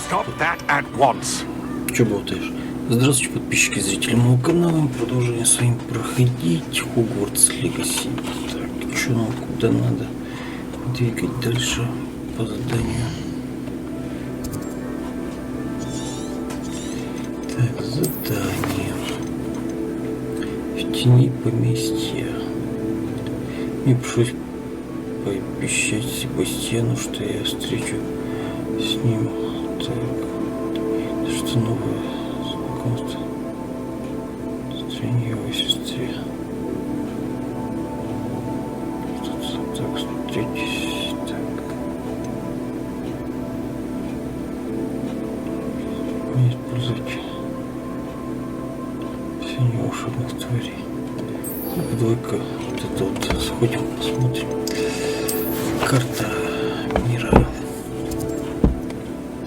Stop that at once. Че болтаешь? Здравствуйте, подписчики и зрители моего канала. Мы продолжаем с вами проходить Hogwarts Legacy. Так, что нам куда надо двигать дальше по заданию? Так, задание. В тени поместья. Мне пришлось пообещать Себастьяну, что я встречу с ним. Так, что новое знакомство с его сестре. Тут, так, встретись. Так. Не использовать все неволшебных тварей. Двойка. Вот это вот. Сходим, посмотрим. Карта мира.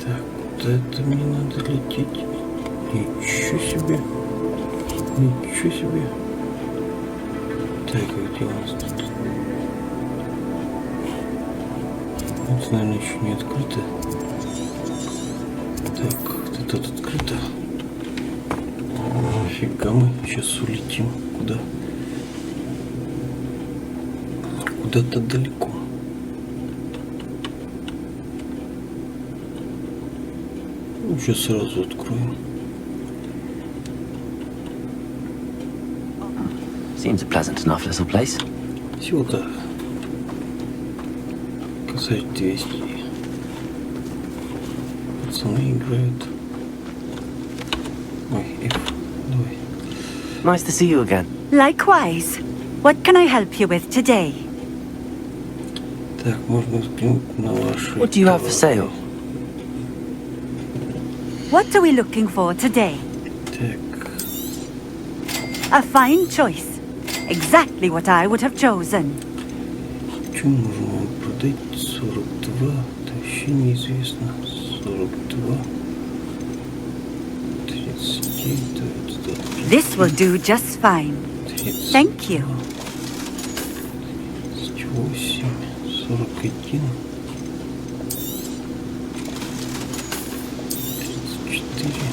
Так, куда это мне надо лететь? Ничего себе. Ничего себе. Так, а где у нас тут? Это, наверное, еще не открыто. Так, вот это тут открыто. Фига, мы сейчас улетим. Куда? Куда-то далеко. Ну, сейчас сразу откроем. Seems a pleasant enough little place. Всего-то касать 200. Пацаны играют. Ой, F, давай. Nice to see you again. Likewise. What can I help you with today? Так, можно взглянуть на ваши... What do you have for sale? What are we looking for today? Так, A fine choice. Exactly what I would have chosen. что можем вам продать? 42. Это вообще неизвестно. 42. 39. This will do just fine. 32, Thank you. 38. 41. 34.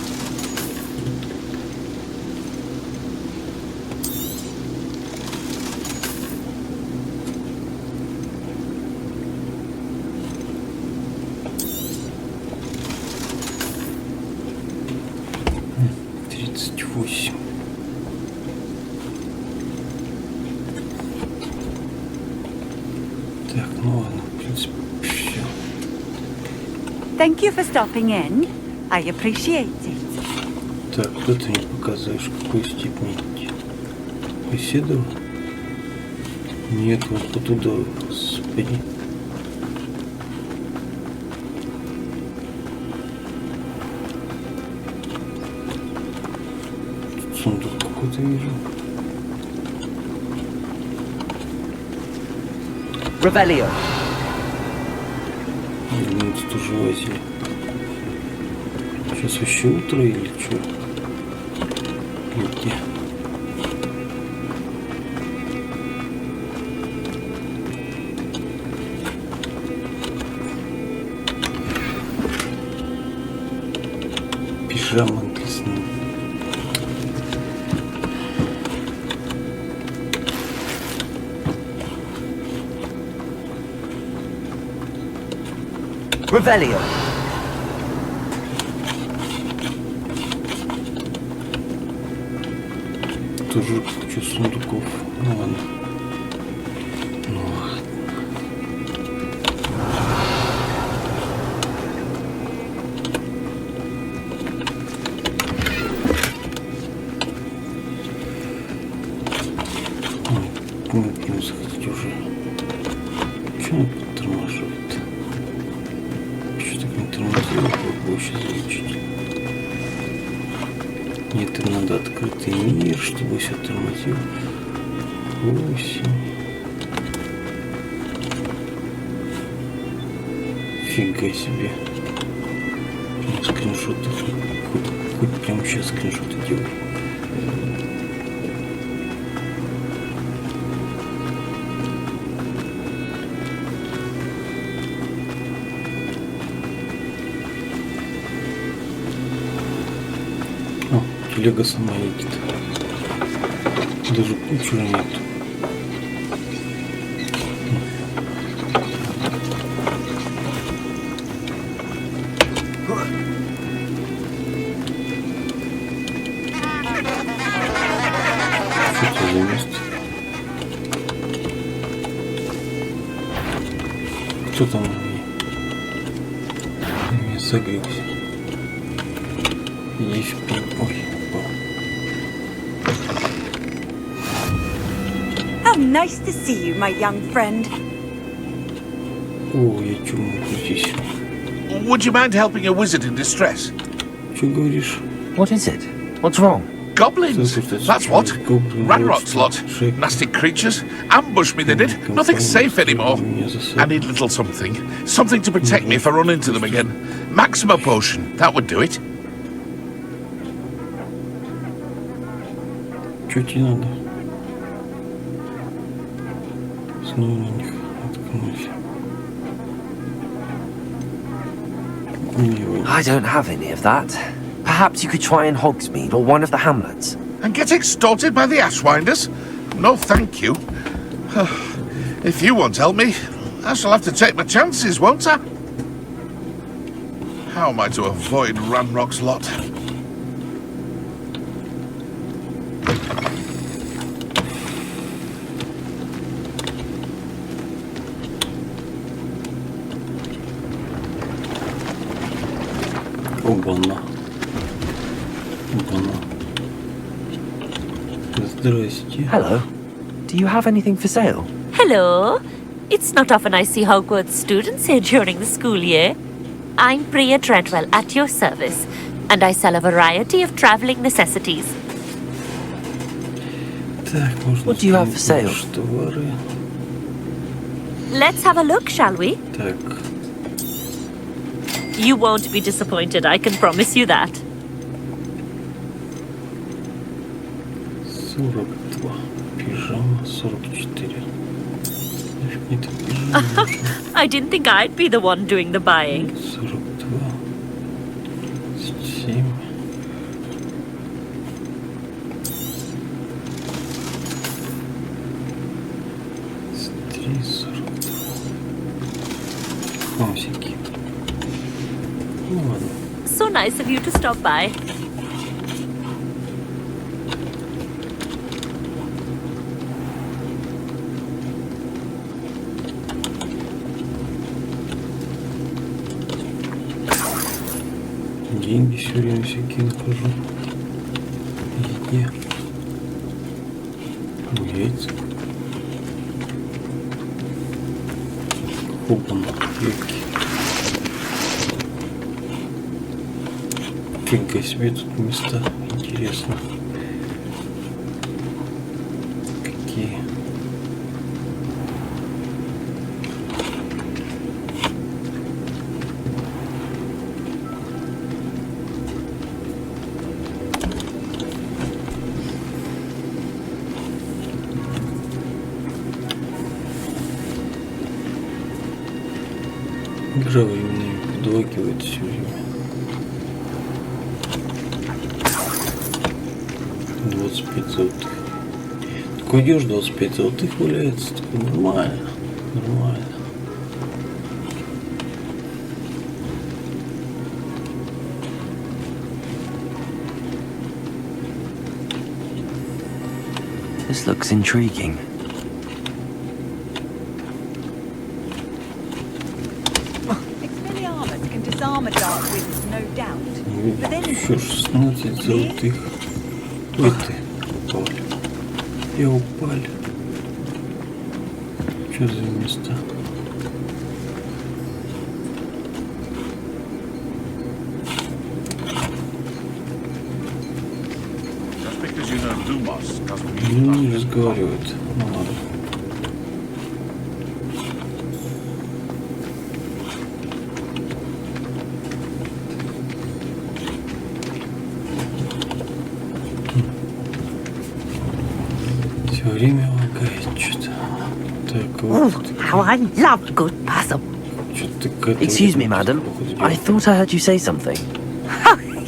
М, 38. Так, ну ладно, в принципе, все. Thank you for stopping in. I appreciate it. Так, кто ты мне показываешь, в какой степени беседовал? Нет, вот туда, господи. Тут сундук какой-то вижу. Revelio. Блин, тут тоже лазили. Сейчас вообще утро или что? Или где? Пижама для сна. Revelio. Тоже куча сундуков. Ну ладно. Ну ладно. Ой, не захотеть уже. Че он подтормаживает? Что так не тормозил, больше звучит. Нет, им надо открытый мир, чтобы все тормозил. 8. Фига себе. Прям скриншоты. Хоть прямо сейчас скриншоты делаю. телега сама едет. Даже кучера нет. Что это за место? Кто там меня загрелся? Иди в пень. Ой, упал. How nice to see you, my young friend. О, я чё могу здесь? Would you mind helping a wizard in distress? Чё говоришь? What is it? What's wrong? Goblins! That's what. Ranrock's lot. Nasty creatures. Ambush me, they did. Nothing safe anymore. I need a little something. Something to protect me if I run into them again. Maxima potion. That would do it. Чё тебе надо? Снова на них наткнулся. I don't have any of that. Perhaps you could try in Hogsmeade or one of the hamlets. And get extorted by the Ashwinders? No, thank you. If you won't help me, I shall have to take my chances, won't I? How am I to avoid Ranrock's lot? Оба-на. Оба-на. Здрасте. Hello. Do you have anything for sale? Hello. It's not often I see Hogwarts students here during the school year. I'm Priya Treadwell at your service, and I sell a variety of traveling necessities. Так, можно What do you have for sale? Товары. Let's have a look, shall we? Так. You won't be disappointed, I can promise you that. 42. Пижама 44. Нафиг мне так пижама? I didn't think I'd be the one doing the buying. 42. 27. Хамсики. Ну ладно. So nice of you to stop by. Деньги все время всякие нахожу. Еде. Яйца. Хопан, клетки. Фига себе тут места. Интересно. Какие? Игра временами подлагивает все время. 25 золотых. Такой идешь, 25 золотых валяется. Такой нормально. Нормально. This looks intriguing. Expelliarmus can disarm a dark wind, no doubt. But then Еще 16 золотых. Ой ты, упал. Я упал. Что за места? Just because you know Lumos doesn't mean Ну, you не must. разговаривают. Ну ладно. Все время лагает что-то. Так, вот. How I love good puzzle. Что-то к этому. Excuse me, madam. I thought I heard you say something.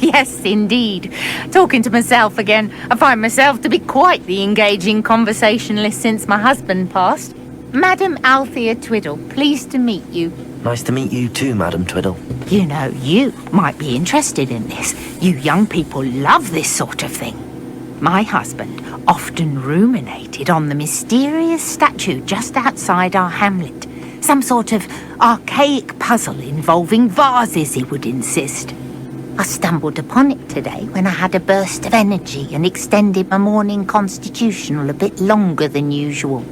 Yes, indeed. Talking to myself again. I find myself to be quite the engaging conversationalist since my husband passed. Madam Althea Twiddle, pleased to meet you. Nice to meet you too, Madam Twiddle. You know, you might be interested in this. You young people love this sort of thing. My husband often ruminated on the mysterious statue just outside our hamlet. Some sort of archaic puzzle involving vases, he would insist. I stumbled upon it today when I had a burst of energy and extended my morning constitutional a bit longer than usual.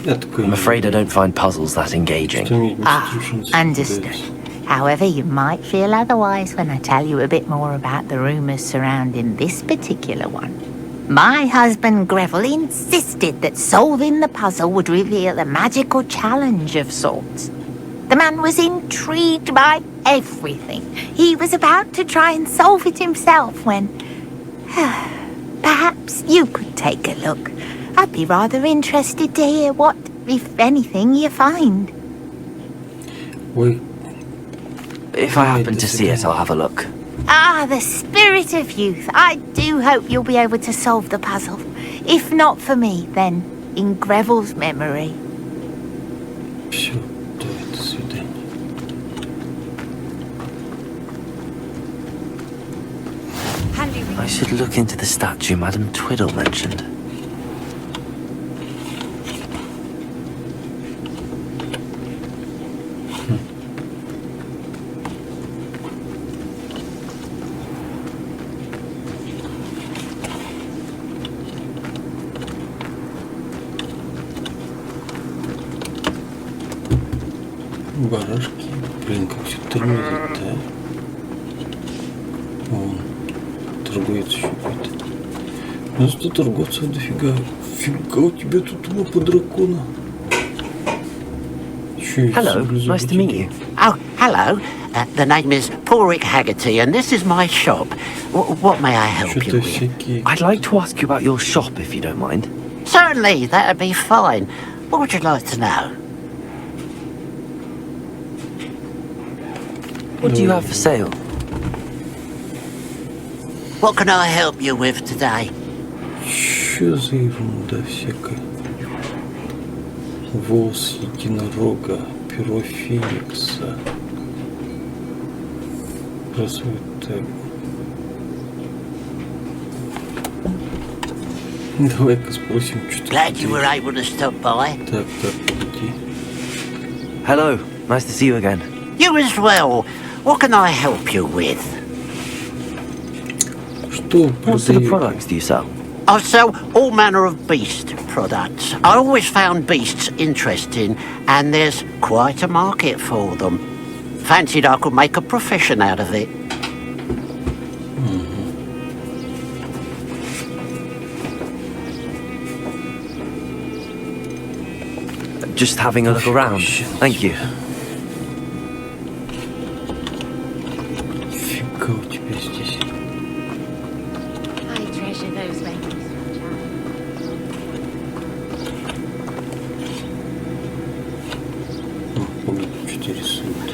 I'm afraid I don't find puzzles that engaging. Understood. However, you might feel otherwise when I tell you a bit more about the rumours surrounding this particular one. My husband Greville insisted that solving the puzzle would reveal a magical challenge of sorts. The man was intrigued by everything. He was about to try and solve it himself when... Perhaps you could take a look. I'd be rather interested to hear what, if anything, you find. If I happen to see it, I'll have a look. Ah, the spirit of youth. I do hope you'll be able to solve the puzzle. If not for me, then in Greville's memory. Все, давай, до свидания. I should look into the statue Madam Twiddle mentioned. Барашки. Блин, как все тормозит, да? Вон. Торговец еще какой-то. У нас тут торговцев дофига. Фига у тебя тут лапа дракона. Hello, nice to meet you. Oh, hello. The name is Porrick Haggerty, and this is my shop. What may I help you with? I'd like to ask you about your shop, if you don't mind. Certainly, that'd be fine. What would you like to know? What do you have for sale? What can I help you with today? Что за ерунда всякая? Волос единорога, перо феникса. Красивый так. Давай-ка спросим, что Glad you were able to stop by. Так, погоди. Hello, nice to see you again. You as well. What can I help you with? Что What sort of продаете? products do you sell? I sell all manner of beast products. I always found beasts interesting, and there's quite a market for them. Fancied I could make a profession out of it. Just having a look around. Thank you. Фига у тебя здесь. I treasure those memories. Погоди, что рисует.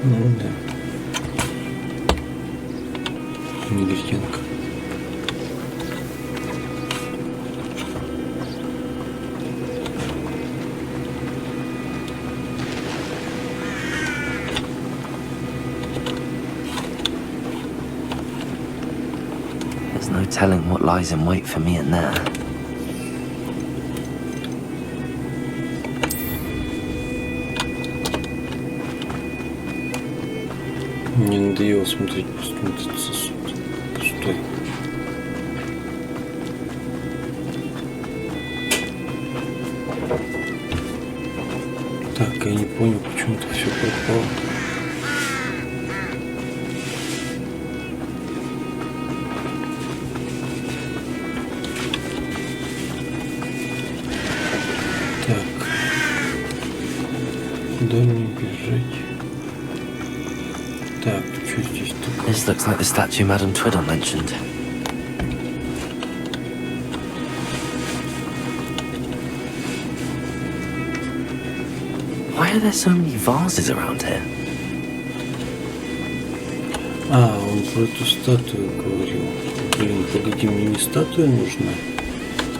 Ну да. Негритянка. There's no telling what lies in wait for me in there. Мне надоело смотреть просто на этот сосуд. Пустой. Так, я не понял, почему-то все пропало. Так. Куда мне бежать? Так, что здесь такое? This looks like the statue Madam Twiddle mentioned. Why are there so many vases around here? А, он про эту статую говорил. Блин, погоди, мне не статуя нужна.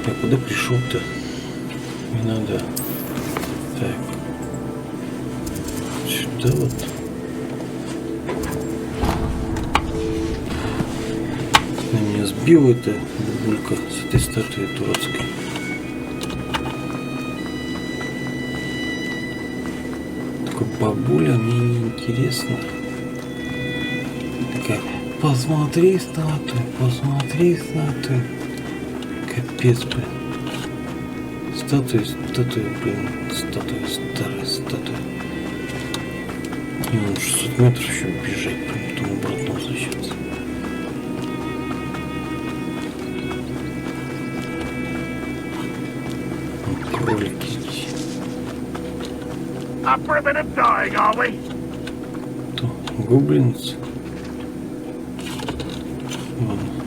Я куда пришел-то? Не надо. Так. Сюда вот. На меня сбила эта бабулька с этой статуей дурацкой. Только бабуля мне не интересна. Такая, посмотри статую, капец, блин. Статуя, блин, старая статуя. Ему 600 метров еще бежать, потом обратно возвращаться. Кролики здесь. Up for a bit of dying, are we? То, гоблинцы.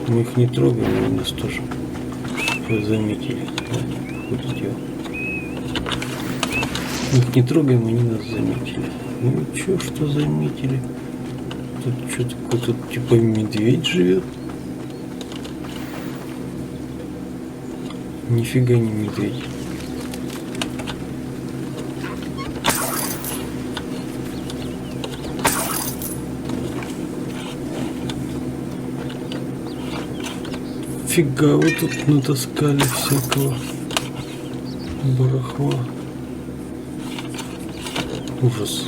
Мы их не трогаем, они нас тоже заметили. Ходит. Мы их не трогаем, они нас заметили. Ну чё, что заметили? Тут что такое, тут типа медведь живет. Нифига не медведь. Фига, вы тут натаскали всякого барахла. Ужас.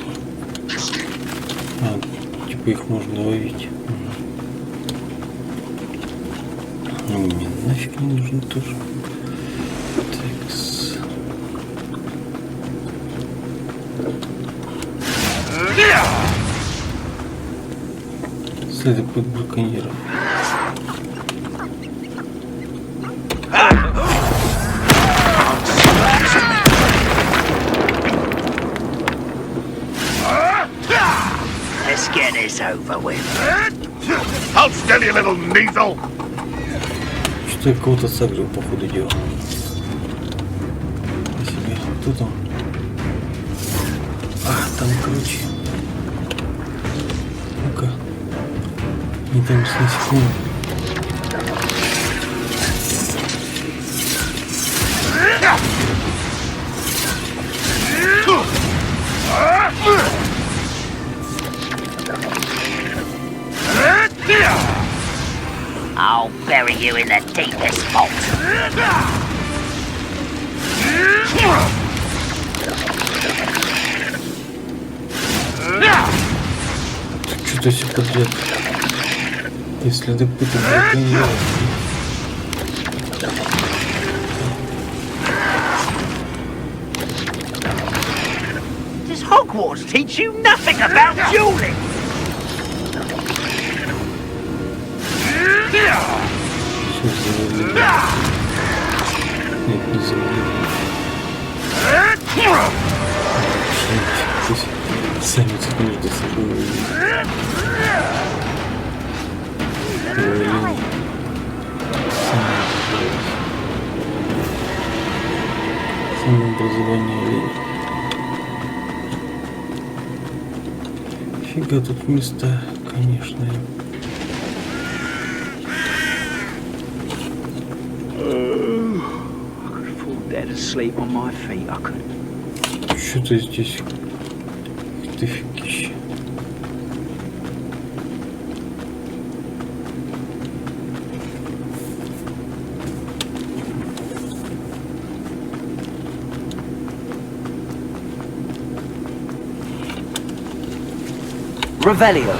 А, типа их можно ловить. Ну, мне нафиг не нужно тоже. Такс. Следопыт браконьеров. Let's get this over with. Hold still, you little needle! Что я кого-то сагрил, по ходу дела. Себе. Кто там? Ах, там круче. Ну-ка. Не там с насекомым. I'll bury you in the deepest vault. Что-то все подряд. Если допытать браконьеров. Does Hogwarts teach you nothing about dueling? Все завалили. Нет, не завалили. Сами тут между собой воюют. Завалили. Самообразование оленей. Фига тут места, конечно. Sleep on my feet, I could. Что-то здесь какие-то фигища. Revelio.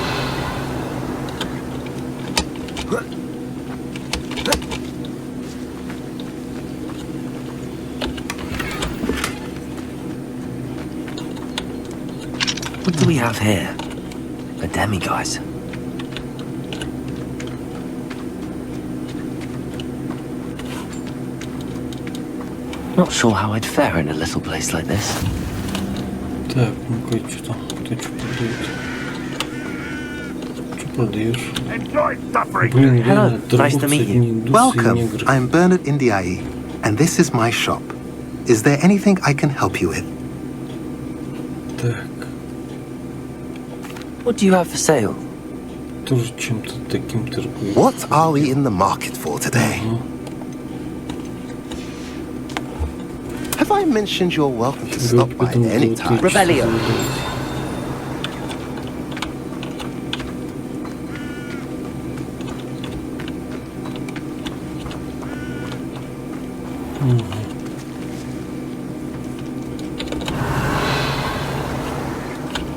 What do we have here? A demiguise. Not sure how I'd fare in a little place like this. Так, ну-ка, что там? Кто что продает? Что продаешь? Enjoy suffering! Блин, реально, Hello, nice to meet you. одни индусы и Welcome. негры. I'm Bernard Indiai, and this is my shop. Is there anything I can help you with? Так, What do you have for sale? тоже чем-то таким торгуем. What are we in the market for today? Have I mentioned you're welcome to stop by any time? Rebellion.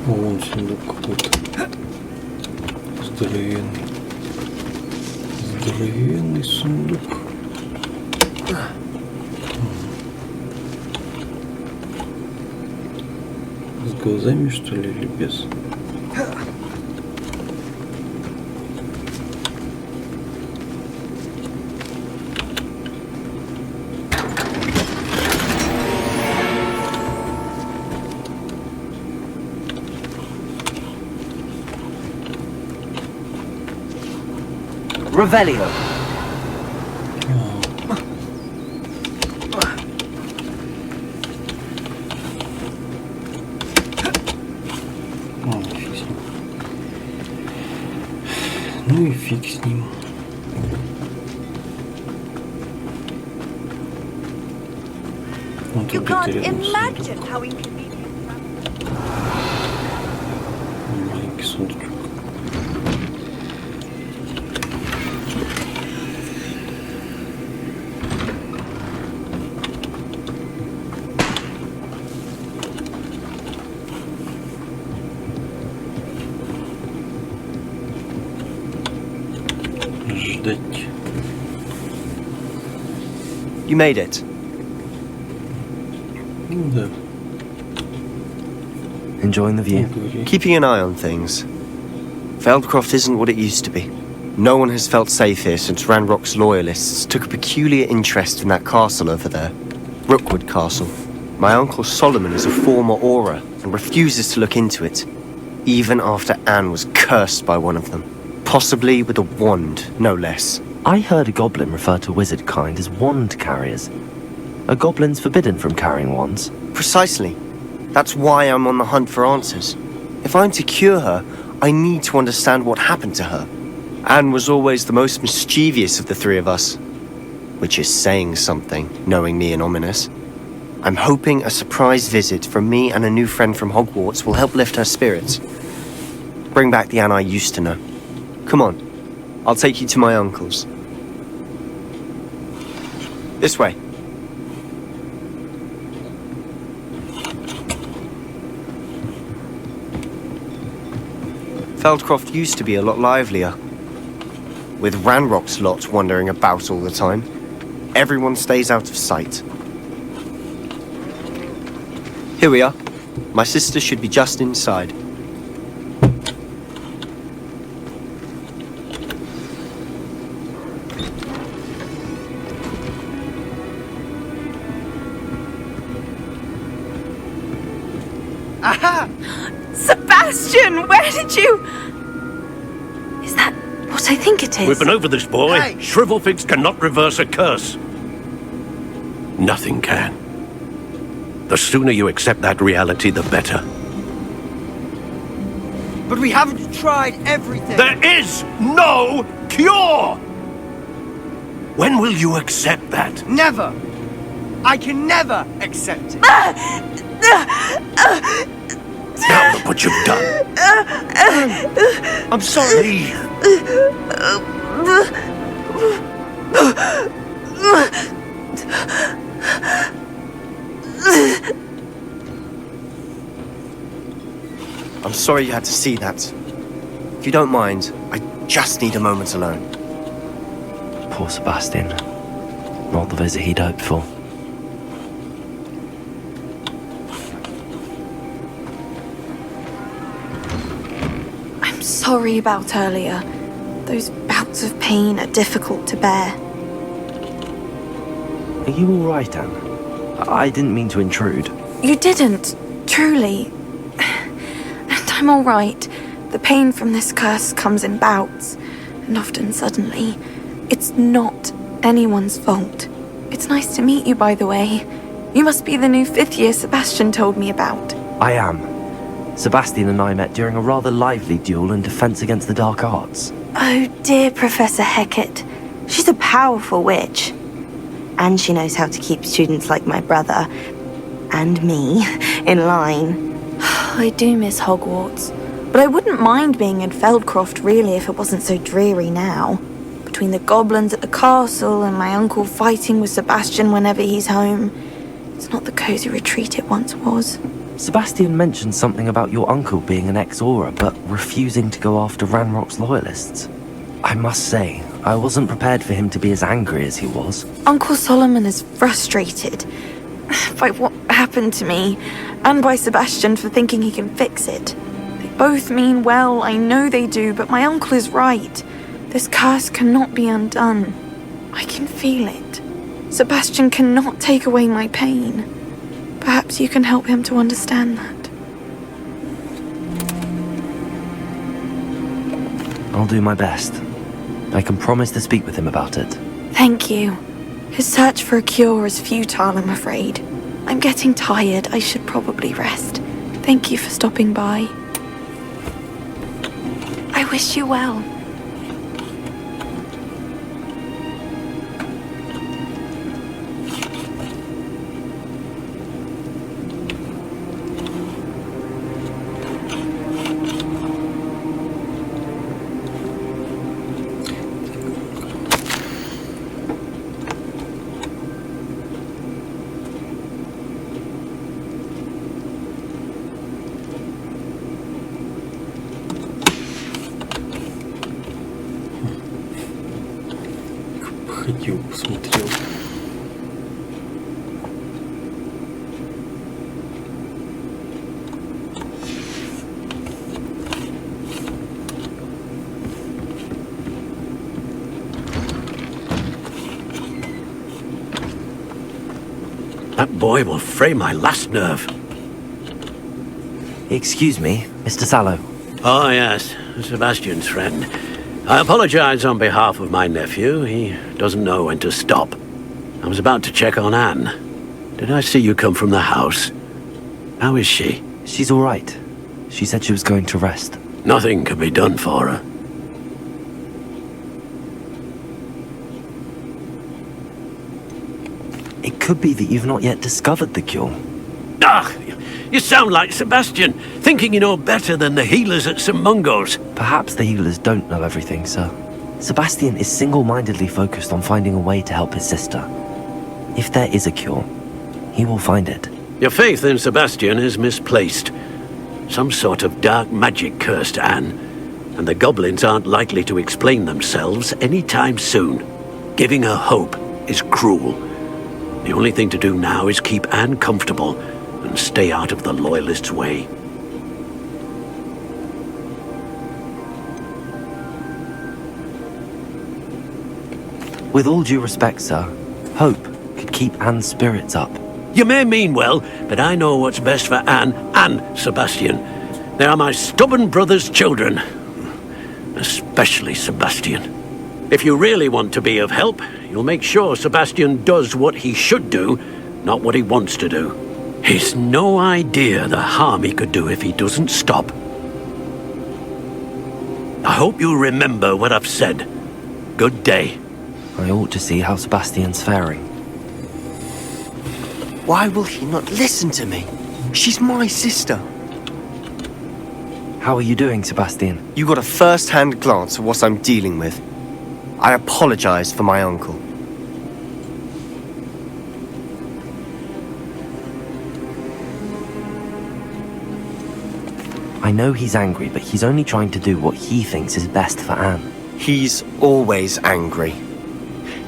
О, вон сундук какой-то. Здоровенный. Здоровенный сундук. С глазами, что ли, или без? Revelio. Ну и фиг с ним. Он тут где-то рядом сундук. Маленький сундучок. Ждать. You made it. Да. Enjoying the view. Keeping an eye on things. Feldkroft isn't what it used to be. No one has felt safe here since Ranrock's loyalists took a peculiar interest in that castle over there. Rookwood Castle. My uncle Solomon is a former Auror and refuses to look into it, even after Anne was cursed by one of them. Possibly with a wand, no less. I heard a goblin refer to wizard kind as wand carriers. Are goblins forbidden from carrying wands? Precisely. That's why I'm on the hunt for answers. If I'm to cure her, I need to understand what happened to her. Anne was always the most mischievous of the three of us. Which is saying something, knowing me and Ominous. I'm hoping a surprise visit from me and a new friend from Hogwarts will help lift her spirits. Bring back the Anne I used to know. Come on, I'll take you to my uncle's. This way. Feldkroft used to be a lot livelier. With Ranrock's lot wandering about all the time, everyone stays out of sight. Here we are. My sister should be just inside. Aha! Sebastian, where did you... Is that what I think it is? We've been over this, boy. Hey. Shrivelfigs cannot reverse a curse. Nothing can. The sooner you accept that reality, the better. But we haven't tried everything. There is no cure! When will you accept that? Never. I can never accept it. Now look what you've done. I'm sorry. I'm sorry you had to see that. If you don't mind, I just need a moment alone. Poor Sebastian. Not the visit he'd hoped for. I'm sorry about earlier. Those bouts of pain are difficult to bear. Are you all right, Anne? I didn't mean to intrude. You didn't, truly. And I'm all right. The pain from this curse comes in bouts, and often suddenly. It's not anyone's fault. It's nice to meet you, by the way. You must be the new 5th year Sebastian told me about. I am. Sebastian and I met during a rather lively duel in defense against the dark arts. Oh dear, Professor Hecat. She's a powerful witch. And she knows how to keep students like my brother, and me, in line. I do miss Hogwarts. But I wouldn't mind being in Feldkroft, really, if it wasn't so dreary now. Between the goblins at the castle and my uncle fighting with Sebastian whenever he's home, it's not the cosy retreat it once was. Sebastian mentioned something about your uncle being an ex-Auror, but refusing to go after Ranrock's loyalists. I must say, I wasn't prepared for him to be as angry as he was. Uncle Solomon is frustrated by what happened to me, and by Sebastian for thinking he can fix it. They both mean well, I know they do, but my uncle is right. This curse cannot be undone. I can feel it. Sebastian cannot take away my pain. Perhaps you can help him to understand that. I'll do my best. I can promise to speak with him about it. Thank you. His search for a cure is futile, I'm afraid. I'm getting tired. I should probably rest. Thank you for stopping by. I wish you well. Ходил, смотрел. That boy will fray my last nerve. Excuse me, Mr. Sallow. Oh, yes, Sebastian's friend. I apologize on behalf of my nephew. He doesn't know when to stop. I was about to check on Anne. Did I see you come from the house? How is she? She's all right. She said she was going to rest. Nothing can be done for her. It could be that you've not yet discovered the cure. Ah, you sound like Sebastian, thinking you know better than the healers at St. Mungo's. Perhaps the healers don't know everything, sir. Sebastian is single-mindedly focused on finding a way to help his sister. If there is a cure, he will find it. Your faith in Sebastian is misplaced. Some sort of dark magic cursed Anne, and the goblins aren't likely to explain themselves anytime soon. Giving her hope is cruel. The only thing to do now is keep Anne comfortable and stay out of the Loyalists' way. With all due respect, sir, hope could keep Anne's spirits up. You may mean well, but I know what's best for Anne and Sebastian. They are my stubborn brother's children. Especially Sebastian. If you really want to be of help, you'll make sure Sebastian does what he should do, not what he wants to do. He's no idea the harm he could do if he doesn't stop. I hope you'll remember what I've said. Good day. I ought to see how Sebastian's faring. Why will he not listen to me? She's my sister. How are you doing, Sebastian? You got a first-hand glance at what I'm dealing with. I apologize for my uncle. I know he's angry, but he's only trying to do what he thinks is best for Anne. He's always angry.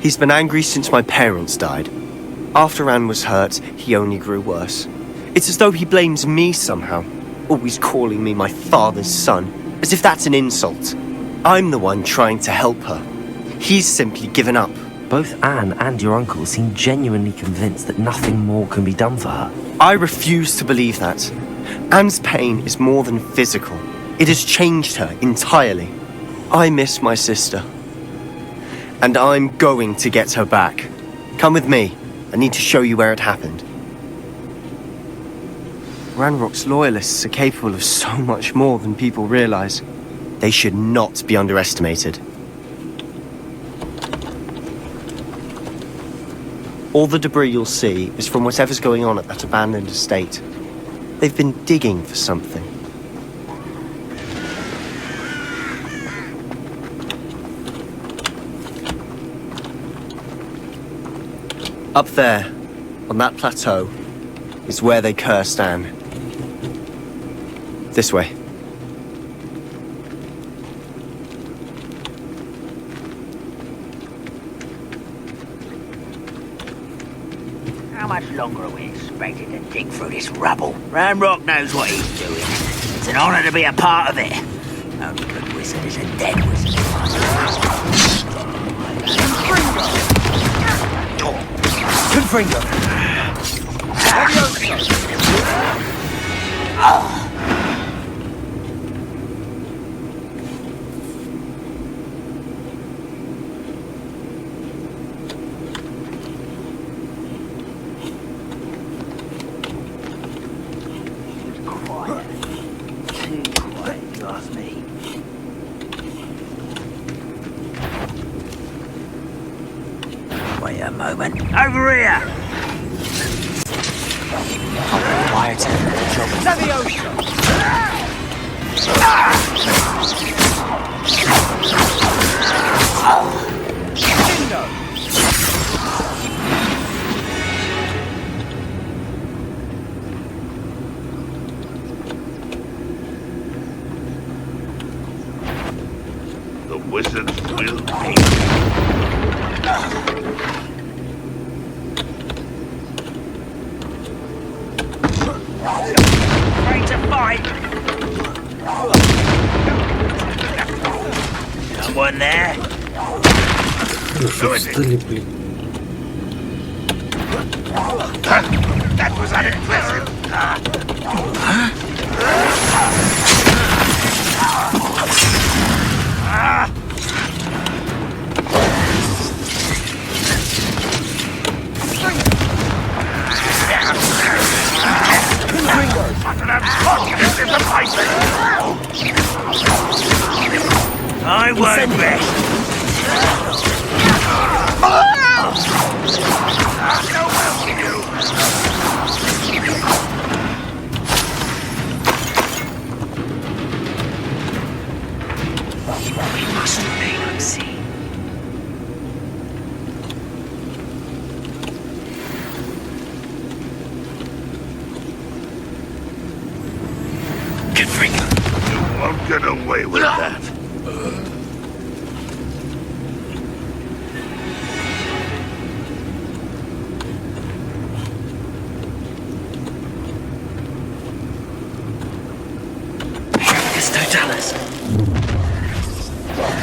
He's been angry since my parents died. After Anne was hurt, he only grew worse. It's as though he blames me somehow, always calling me my father's son, as if that's an insult. I'm the one trying to help her. He's simply given up. Both Anne and your uncle seem genuinely convinced that nothing more can be done for her. I refuse to believe that. Anne's pain is more than physical. It has changed her entirely. I miss my sister. And I'm going to get her back. Come with me. I need to show you where it happened. Ranrock's loyalists are capable of so much more than people realize. They should not be underestimated. All the debris you'll see is from whatever's going on at that abandoned estate. They've been digging for something. Up there, on that plateau, is where they cursed Anne. This way. How much longer are we expected to dig through this rubble? Ranrock knows what he's doing. It's an honor to be a part of it. Only good wizard is a dead wizard. Confringo! Wait a moment. Over here! The wizards will pay. Ready to fight! Someone there? Хорошо встали, блин. That was unimpressive. I won't rest. We must remain unseen. You won't get away with that.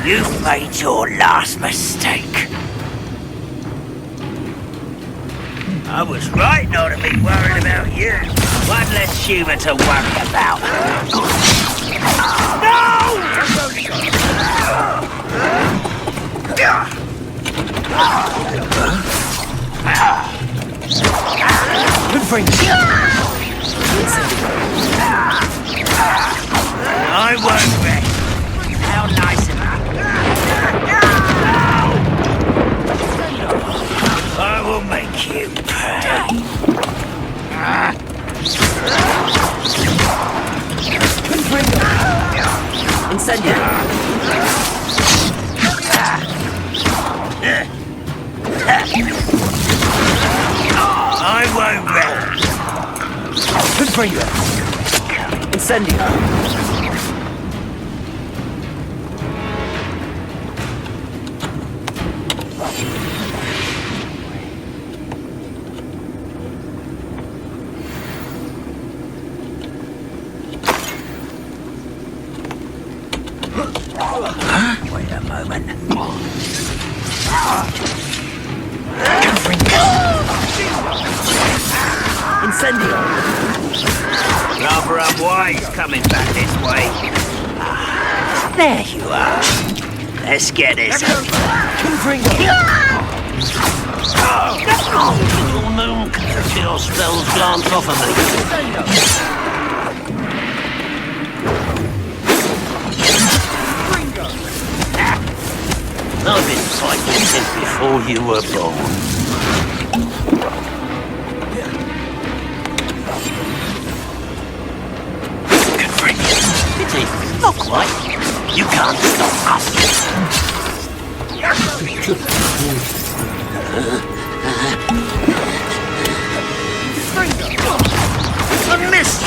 You've made your last mistake. I was right not to be worried about you. One less human to worry about. I won't rest. How nice of you. I will make you pay. I won't rest. Incendio. Wait a moment. Incendio. Rather unwise coming back this way. There you are. Let's get this over. Your moon can feel spells glance off of me. fighting since before you were born. Good for you. Pity. Not quite. You can't stop us. I missed.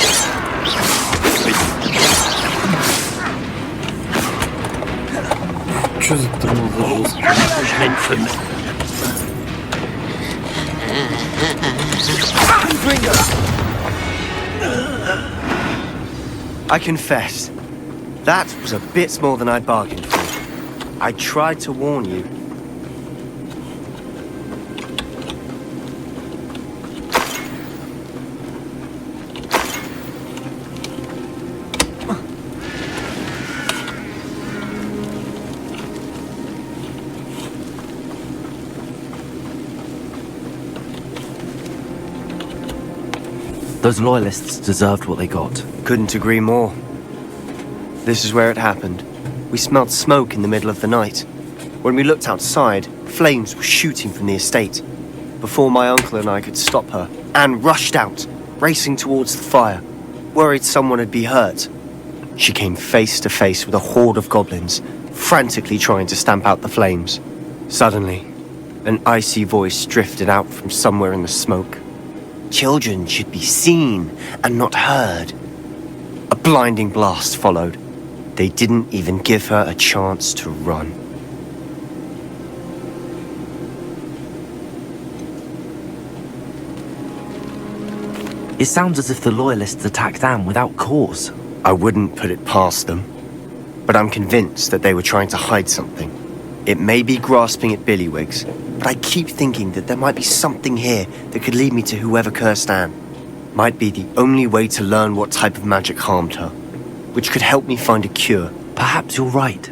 Что за тормоза жесткие? I confess, that was a bit more than I'd bargained for. I tried to warn you. Those loyalists deserved what they got. Couldn't agree more. This is where it happened. We smelled smoke in the middle of the night. When we looked outside, flames were shooting from the estate. Before my uncle and I could stop her, Anne rushed out, racing towards the fire, worried someone had been hurt. She came face to face with a horde of goblins, frantically trying to stamp out the flames. Suddenly, an icy voice drifted out from somewhere in the smoke. Children should be seen and not heard. A blinding blast followed. They didn't even give her a chance to run. It sounds as if the loyalists attacked Anne without cause. I wouldn't put it past them, but I'm convinced that they were trying to hide something. It may be grasping at billywigs, but I keep thinking that there might be something here that could lead me to whoever cursed Anne. Might be the only way to learn what type of magic harmed her, which could help me find a cure. Perhaps you're right.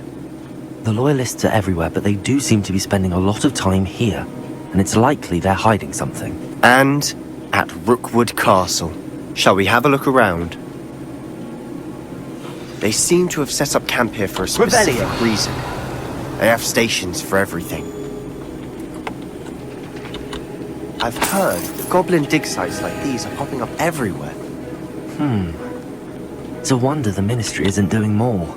The loyalists are everywhere, but they do seem to be spending a lot of time here, and it's likely they're hiding something. And at Rookwood Castle. Shall we have a look around? They seem to have set up camp here for a specific reason. They have stations for everything. I've heard goblin dig sites like these are popping up everywhere. It's a wonder the Ministry isn't doing more.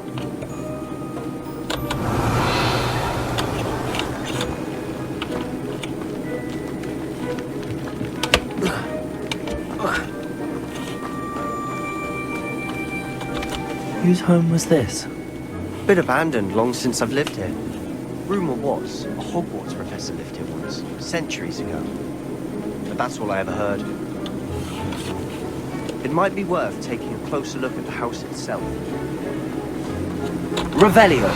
Whose home was this? Bit abandoned long since I've lived here. Rumour was, a Hogwarts professor lived here once, centuries ago. But that's all I ever heard. It might be worth taking a closer look at the house itself. Revelio!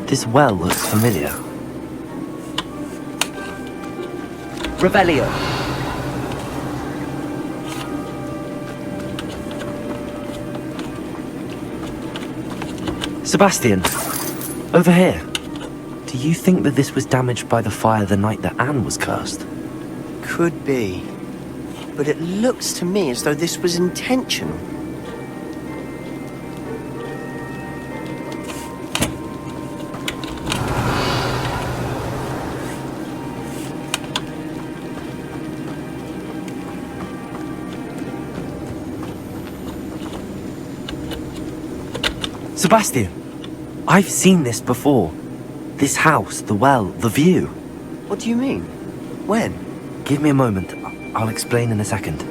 This well looks familiar. Revelio! Sebastian, over here. Do you think that this was damaged by the fire the night that Anne was cursed? Could be. But it looks to me as though this was intentional. Sebastian, I've seen this before. This house, the well, the view. What do you mean? When? Give me a moment. I'll explain in a second.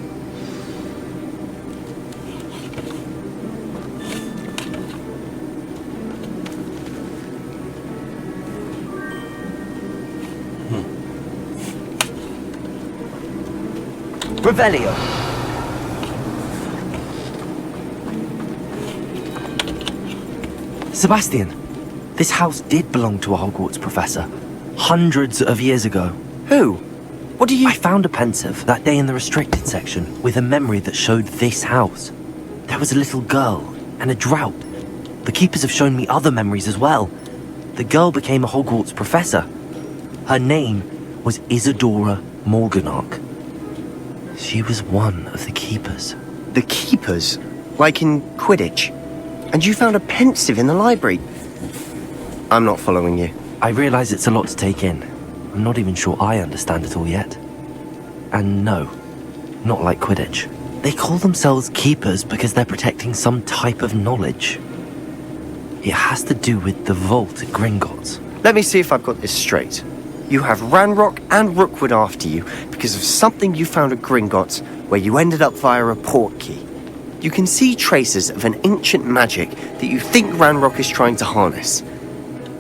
Revelio! Sebastian, this house did belong to a Hogwarts professor. Hundreds of years ago. Who? What do you... I found a pensive that day in the restricted section with a memory that showed this house. There was a little girl and a drought. The keepers have shown me other memories as well. The girl became a Hogwarts professor. Her name was Isadora Morganach. She was one of the keepers. The keepers? Like in Quidditch? And you found a pensive in the library? I'm not following you. I realize it's a lot to take in. I'm not even sure I understand it all yet. And no, not like Quidditch. They call themselves keepers because they're protecting some type of knowledge. It has to do with the vault at Gringotts. Let me see if I've got this straight. You have Ranrock and Rookwood after you because of something you found at Gringotts where you ended up via a port key. You can see traces of an ancient magic that you think Ranrock is trying to harness.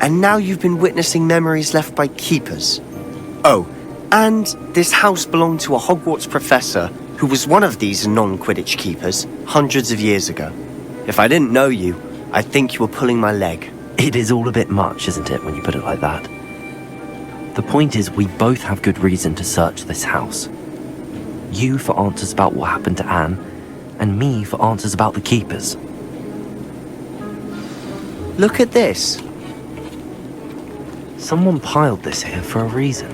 And now you've been witnessing memories left by keepers. Oh, and this house belonged to a Hogwarts professor who was one of these non-Quidditch keepers hundreds of years ago. If I didn't know you, I'd think you were pulling my leg. It is all a bit much, isn't it, when you put it like that? The point is, we both have good reason to search this house. You for answers about what happened to Anne, and me for answers about the keepers. Look at this. Someone piled this here for a reason.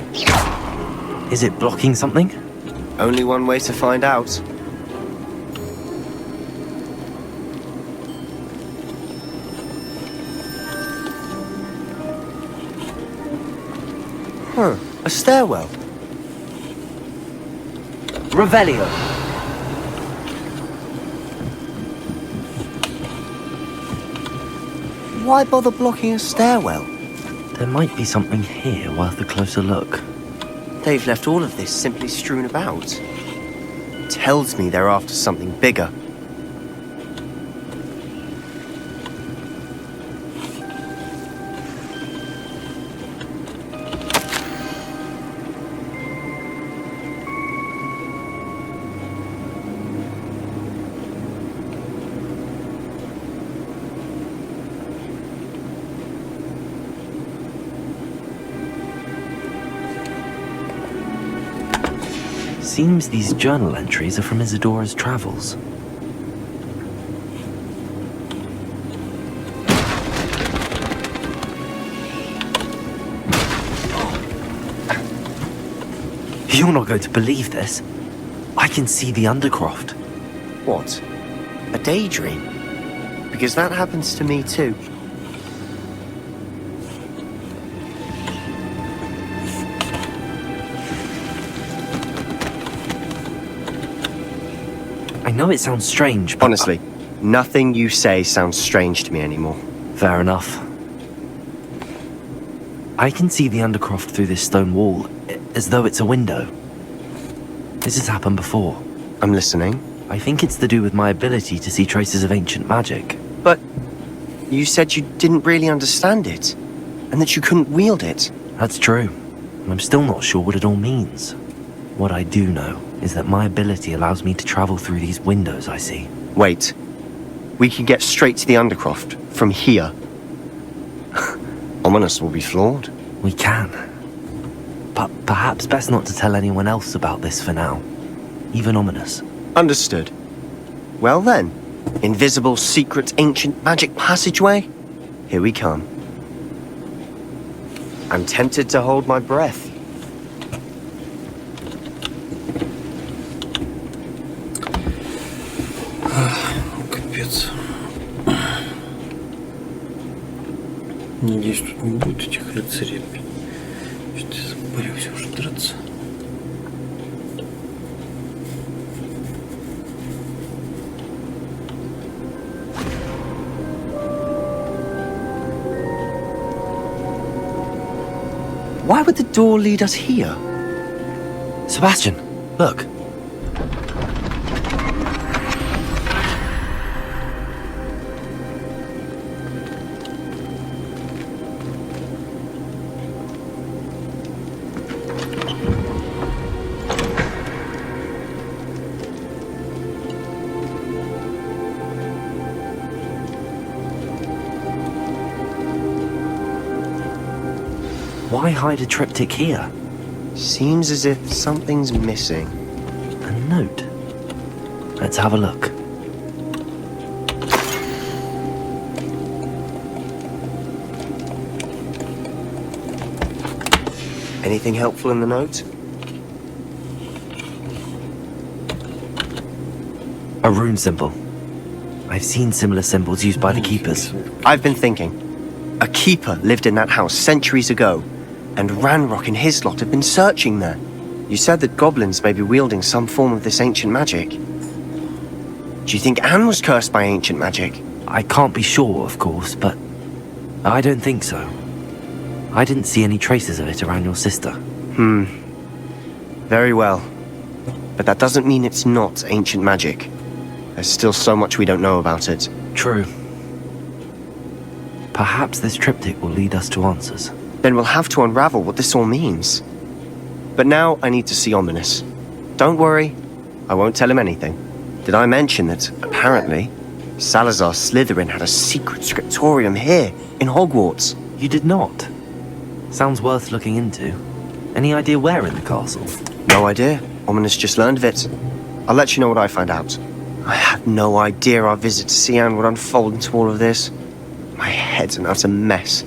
Is it blocking something? Only one way to find out. Huh, a stairwell. Revelio. Why bother blocking a stairwell? There might be something here worth a closer look. They've left all of this simply strewn about. Tells me they're after something bigger. Seems these journal entries are from Isadora's travels. You're not going to believe this. I can see the Undercroft. What? A daydream? Because that happens to me too. I know it sounds strange, but... Honestly, nothing you say sounds strange to me anymore. Fair enough. I can see the Undercroft through this stone wall, as though it's a window. This has happened before. I'm listening. I think it's to do with my ability to see traces of ancient magic. But you said you didn't really understand it, and that you couldn't wield it. That's true. I'm still not sure what it all means. What I do know is that my ability allows me to travel through these windows I see. Wait. We can get straight to the Undercroft from here. Ominous will be flawed. We can. But perhaps best not to tell anyone else about this for now. Even Ominous. Understood. Well then, invisible, secret, ancient magic passageway? Here we come. I'm tempted to hold my breath. Капец. Надеюсь, тут не будет этих рыцарей. Что-то я запарился уже драться. Why would the door lead us here? Sebastian, look. Why hide a triptych here? Seems as if something's missing. A note. Let's have a look. Anything helpful in the note? A rune symbol. I've seen similar symbols used by the keepers. I've been thinking. A keeper lived in that house centuries ago, and Ranrock and his lot have been searching there. You said that goblins may be wielding some form of this ancient magic. Do you think Anne was cursed by ancient magic? I can't be sure, of course, but I don't think so. I didn't see any traces of it around your sister. Very well. But that doesn't mean it's not ancient magic. There's still so much we don't know about it. True. Perhaps this triptych will lead us to answers. Then we'll have to unravel what this all means. But now I need to see Ominous. Don't worry, I won't tell him anything. Did I mention that, apparently, Salazar Slytherin had a secret scriptorium here, in Hogwarts? You did not? Sounds worth looking into. Any idea where in the castle? No idea. Ominous just learned of it. I'll let you know what I find out. I had no idea our visit to Sian would unfold into all of this. My head's an utter mess.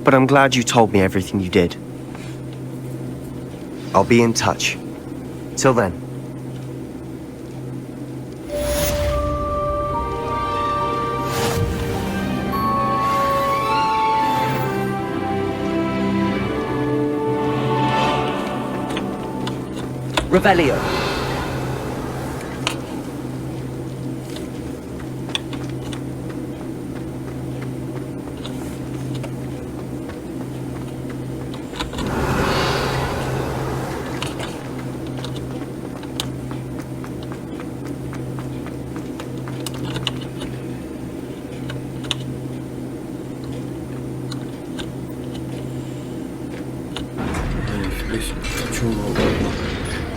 But I'm glad you told me everything you did. I'll be in touch. Till then. Revelio.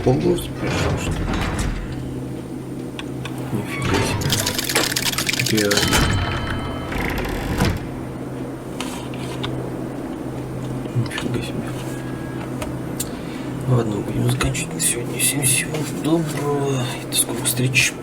Хогвартс пришел, что ли? Нифига себе. Реально. Нифига себе. Ладно, будем заканчивать на сегодня. Всем всего доброго. И до скорых встреч.